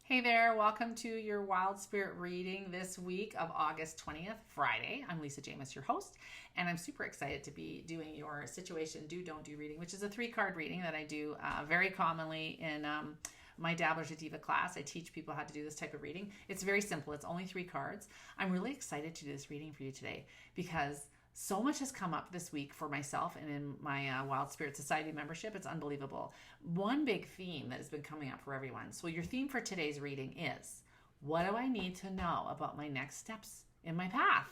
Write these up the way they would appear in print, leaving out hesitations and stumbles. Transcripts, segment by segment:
Hey there, welcome to your Wild Spirit reading this week of August 20th, Friday. I'm Lisa James, your host, and I'm super excited to be doing your situation do, don't do reading, which is a 3-card reading that I do very commonly in my Dabblers or Diva class. I teach people how to do this type of reading. It's very simple. It's only 3 cards. I'm really excited to do this reading for you today because so much has come up this week for myself and in my Wild Spirit Society membership. It's unbelievable. One big theme that has been coming up for everyone. So your theme for today's reading is, what do I need to know about my next steps in my path?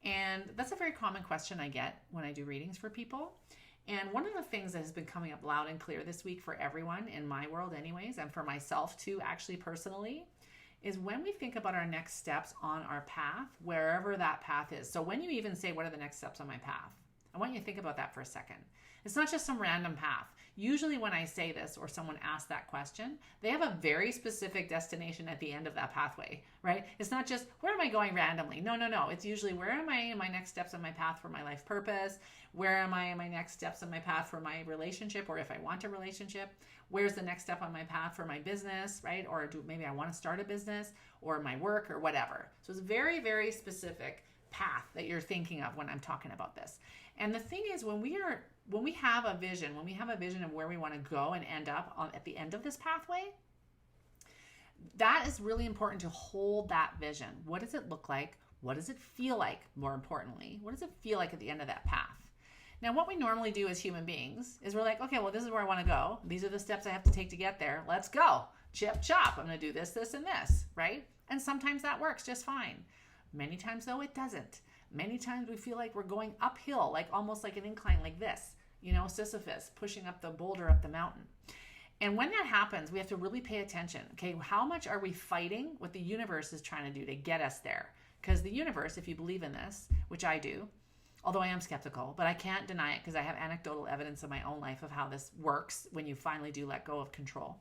And that's a very common question I get when I do readings for people. And one of the things that has been coming up loud and clear this week for everyone in my world anyways, and for myself too, actually personally, is when we think about our next steps on our path, wherever that path is. So when you even say, what are the next steps on my path? I want you to think about that for a second. It's not just some random path. Usually when I say this or someone asks that question, they have a very specific destination at the end of that pathway, right? It's not just, where am I going randomly? No. It's usually, where am I in my next steps on my path for my life purpose? Where am I in my next steps on my path for my relationship, or if I want a relationship? Where's the next step on my path for my business, right? Or maybe I want to start a business or my work or whatever. So it's very, very specific path that you're thinking of when I'm talking about this. And the thing is, when we have a vision of where we want to go and end up at the end of this pathway, that is really important to hold that vision. What does it look like? What does it feel like? More importantly, what does it feel like at the end of that path? Now, what we normally do as human beings is we're like, okay, well, this is where I want to go. These are the steps I have to take to get there. Let's go. Chip, chop. I'm going to do this, this, and this, right? And sometimes that works just fine. Many times, though, it doesn't. Many times we feel like we're going uphill, like almost like an incline like this, Sisyphus pushing up the boulder up the mountain. And when that happens, we have to really pay attention. Okay, how much are we fighting what the universe is trying to do to get us there? Because the universe, if you believe in this, which I do, although I am skeptical, but I can't deny it because I have anecdotal evidence in my own life of how this works when you finally do let go of control.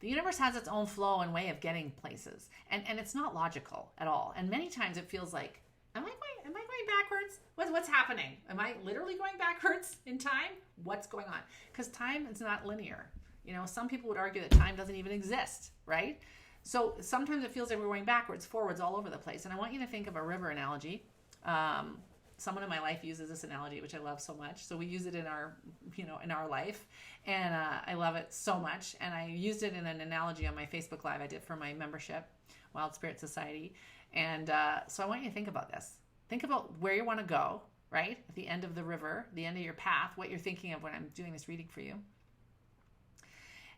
The universe has its own flow and way of getting places, and it's not logical at all. And many times it feels like, am I going backwards? What's happening? Am I literally going backwards in time? What's going on? Because time is not linear. Some people would argue that time doesn't even exist, right? So sometimes it feels like we're going backwards, forwards, all over the place. And I want you to think of a river analogy. Someone in my life uses this analogy, which I love so much. So we use it in our life, and I love it so much. And I used it in an analogy on my Facebook Live I did for my membership, Wild Spirit Society. And so I want you to think about this. Think about where you want to go, right? At the end of the river, the end of your path, what you're thinking of when I'm doing this reading for you.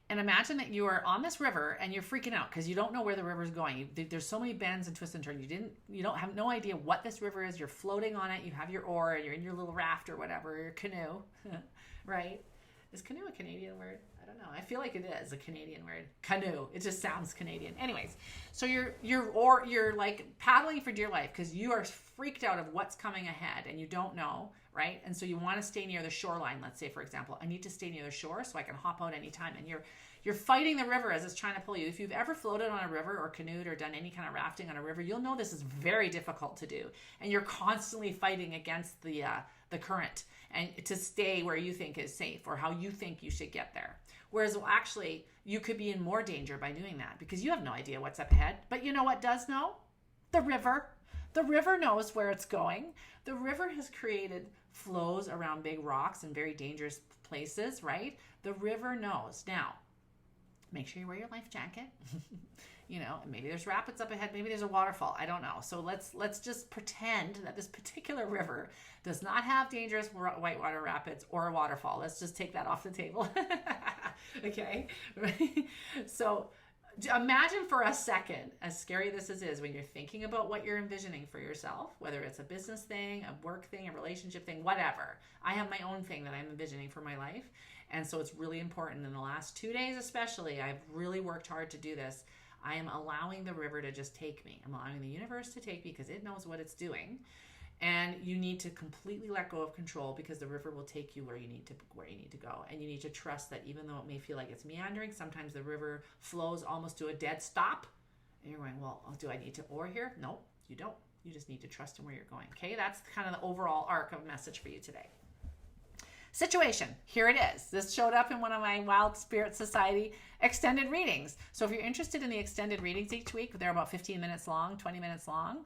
And imagine that you are on this river and you're freaking out because you don't know where the river is going. There's so many bends and twists and turns. You don't have no idea what this river is. You're floating on it. You have your oar and you're in your little raft or whatever, your canoe, right? Is canoe a Canadian word? I don't know. I feel like it is a Canadian word. Canoe. It just sounds Canadian. Anyways, so you're like paddling for dear life because you are freaked out of what's coming ahead and you don't know, right? And so you want to stay near the shoreline. Let's say, for example, I need to stay near the shore so I can hop out anytime. And you're fighting the river as it's trying to pull you. If you've ever floated on a river or canoed or done any kind of rafting on a river, you'll know this is very difficult to do. And you're constantly fighting against the current and to stay where you think is safe or how you think you should get there. Whereas actually you could be in more danger by doing that because you have no idea what's up ahead. But you know what does know? The river. The river knows where it's going. The river has created flows around big rocks and very dangerous places, right? The river knows. Now, make sure you wear your life jacket. Maybe there's rapids up ahead. Maybe there's a waterfall. I don't know. So let's just pretend that this particular river does not have dangerous whitewater rapids or a waterfall. Let's just take that off the table. Okay. So imagine for a second, as scary this is, when you're thinking about what you're envisioning for yourself, whether it's a business thing, a work thing, a relationship thing, whatever. I have my own thing that I'm envisioning for my life. And so it's really important. In the last 2 days especially, I've really worked hard to do this. I am allowing the river to just take me. I'm allowing the universe to take me because it knows what it's doing. And you need to completely let go of control because the river will take you where you need to go. And you need to trust that even though it may feel like it's meandering, sometimes the river flows almost to a dead stop. And you're going, well, do I need to oar here? No, you don't. You just need to trust in where you're going. Okay, that's kind of the overall arc of message for you today. Situation, here it is. This showed up in one of my Wild Spirit Society extended readings. So if you're interested in the extended readings each week, they're about 15 minutes long, 20 minutes long.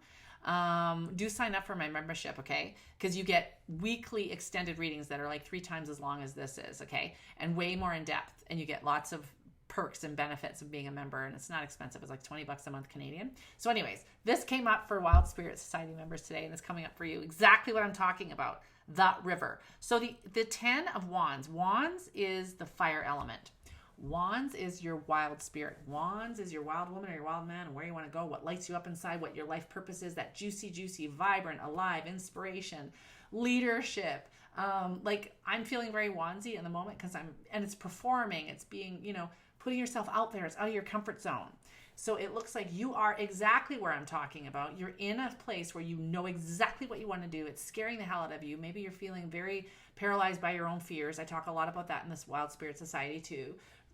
Do sign up for my membership, okay? Because you get weekly extended readings that are like 3 times as long as this is, okay? And way more in depth. And you get lots of perks and benefits of being a member, and it's not expensive. It's like $20 a month Canadian. So anyways, this came up for Wild Spirit Society members today, and it's coming up for you. Exactly what I'm talking about, the river. So the 10 of Wands. Wands is the fire element. Wands is your wild spirit. Wands is your wild woman or your wild man and where you want to go, what lights you up inside, what your life purpose is, that juicy, vibrant, alive, inspiration, leadership. Like I'm feeling very wandsy in the moment because and it's performing, it's being, putting yourself out there. It's out of your comfort zone. So it looks like you are exactly where I'm talking about. You're in a place where you know exactly what you want to do. It's scaring the hell out of you. Maybe you're feeling very paralyzed by your own fears. I talk a lot about that in this Wild Spirit Society too.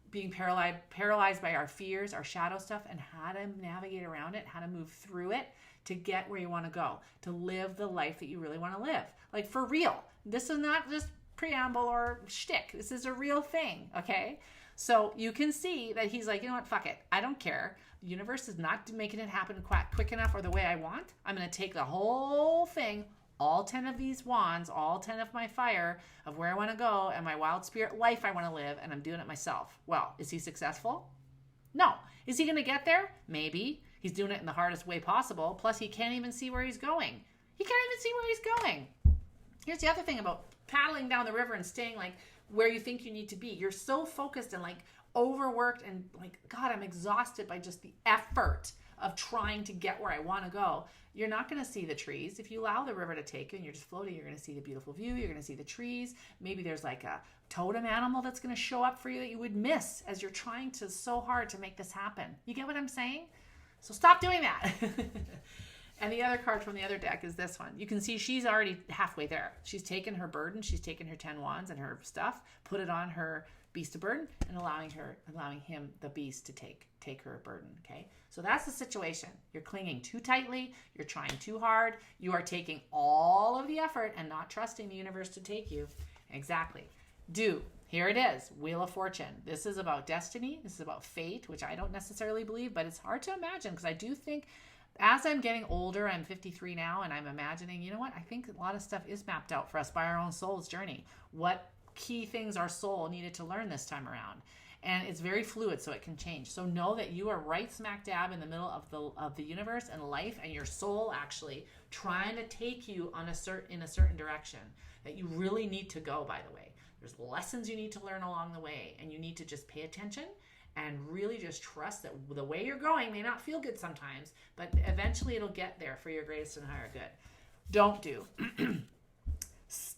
Being paralyzed by our fears, our shadow stuff, and how to navigate around it, how to move through it to get where you want to go, to live the life that you really want to live. Like for real. This is not just preamble or shtick. This is a real thing, okay? So you can see that he's like, you know what, fuck it. I don't care. The universe is not making it happen quick enough or the way I want. I'm going to take the whole thing, all 10 of these wands, all 10 of my fire of where I want to go and my wild spirit life I want to live, and I'm doing it myself. Well, is he successful? No. Is he going to get there? Maybe. He's doing it in the hardest way possible. Plus, he can't even see where he's going. He can't even see where he's going. Here's the other thing about paddling down the river and staying like where you think you need to be. You're so focused and like overworked and like, God, I'm exhausted by just the effort of trying to get where I want to go. You're not going to see the trees. If you allow the river to take you and you're just floating, you're going to see the beautiful view. You're going to see the trees. Maybe there's like a totem animal that's going to show up for you that you would miss as you're trying to so hard to make this happen. You get what I'm saying? So stop doing that. And the other card from the other deck is this one. You can see she's already halfway there. She's taken her burden. She's taken her 10 wands and her stuff, put it on her beast of burden, and allowing him, the beast, to take her burden. Okay. So that's the situation. You're clinging too tightly. You're trying too hard. You are taking all of the effort and not trusting the universe to take you. Exactly. Here it is. Wheel of Fortune. This is about destiny. This is about fate, which I don't necessarily believe, but it's hard to imagine because I do think as I'm getting older, I'm 53 now, and I'm imagining, you know what? I think a lot of stuff is mapped out for us by our own soul's journey. What key things our soul needed to learn this time around. And it's very fluid, so it can change. So know that you are right smack dab in the middle of the universe and life, and your soul actually trying to take you in a certain direction that you really need to go, by the way. There's lessons you need to learn along the way, and you need to just pay attention and really just trust that the way you're going may not feel good sometimes, but eventually it'll get there for your greatest and higher good. Don't do.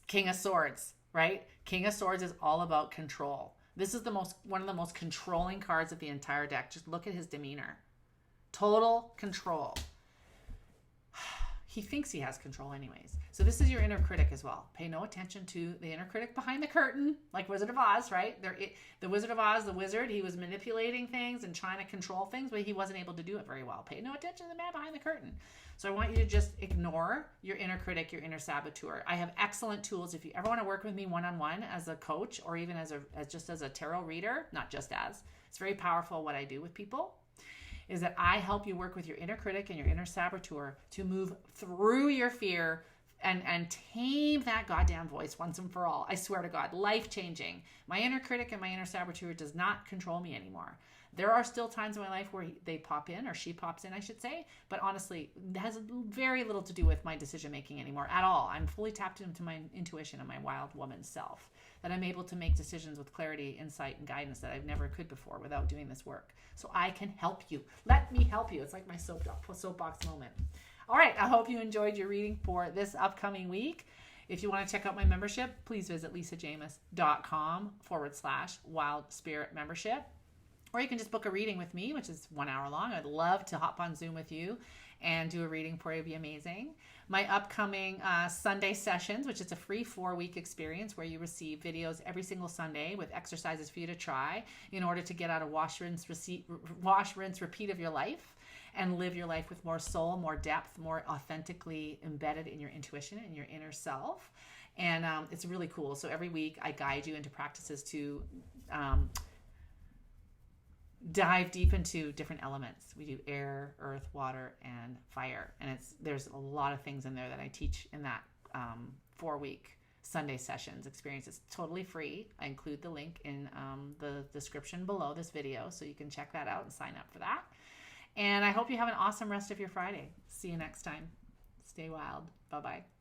King of Swords, right? King of Swords is all about control. This is one of the most controlling cards of the entire deck. Just look at his demeanor. Total control. He thinks he has control anyways. So this is your inner critic as well. Pay no attention to the inner critic behind the curtain, like Wizard of Oz, right? The Wizard of Oz, the wizard, he was manipulating things and trying to control things, but he wasn't able to do it very well. Pay no attention to the man behind the curtain. So I want you to just ignore your inner critic, your inner saboteur. I have excellent tools. If you ever want to work with me one-on-one as a coach or even as a tarot reader, not just as, it's very powerful what I do with people, is that I help you work with your inner critic and your inner saboteur to move through your fear and tame that goddamn voice once and for all. I swear to God, life-changing. My inner critic and my inner saboteur does not control me anymore. There are still times in my life where they pop in, or she pops in, I should say, but honestly, it has very little to do with my decision-making anymore at all. I'm fully tapped into my intuition and my wild woman self, that I'm able to make decisions with clarity, insight, and guidance that I've never could before without doing this work. So I can help you. Let me help you. It's like my soapbox moment. All right, I hope you enjoyed your reading for this upcoming week. If you want to check out my membership, please visit lisajames.com/Wild Spirit Membership. Or you can just book a reading with me, which is 1 hour long. I'd love to hop on Zoom with you and do a reading for you. It'd be amazing. My upcoming Sunday sessions, which is a free 4-week experience where you receive videos every single Sunday with exercises for you to try in order to get out of wash, rinse, repeat of your life and live your life with more soul, more depth, more authentically embedded in your intuition and your inner self. And it's really cool. So every week I guide you into practices to dive deep into different elements. We do air, earth, water, and fire. And there's a lot of things in there that I teach in that 4-week Sunday sessions experience. It's totally free. I include the link in the description below this video, so you can check that out and sign up for that. And I hope you have an awesome rest of your Friday. See you next time. Stay wild. Bye-bye.